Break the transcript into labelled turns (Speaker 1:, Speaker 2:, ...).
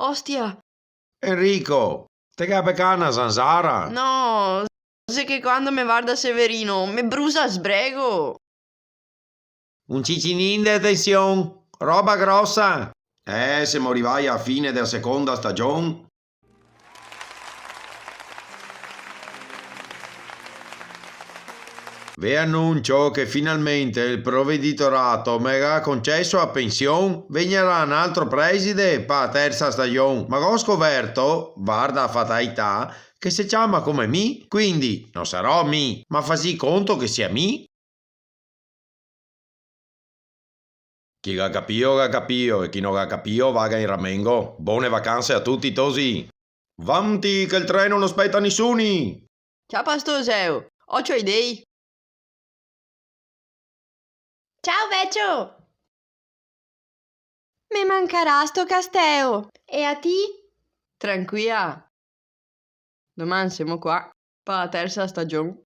Speaker 1: Ostia,
Speaker 2: Enrico, te cape cana zanzara.
Speaker 1: no, se che quando me guarda Severino, me brusa sbrego.
Speaker 2: Un cicinin de tensione, roba grossa. Se morivai a fine della seconda stagione. Vi annuncio che finalmente il provveditorato mi ha concesso a pensione. Venirà un altro preside per la terza stagione. Ma ho scoperto, guarda fatalità, che si chiama come me. Quindi non sarò me, ma fasi conto che sia me. Chi l'ha capito e chi non l'ha capito vaga in ramengo. Buone vacanze a tutti tosi. Vanti che il treno non aspetta nessuno.
Speaker 1: Ciao Pastoseo, ho idee.
Speaker 3: Ciao Vecchio!
Speaker 1: Me mancherà sto casteo.
Speaker 3: E a ti?
Speaker 1: Tranquilla. Domani siamo qua per la terza stagione.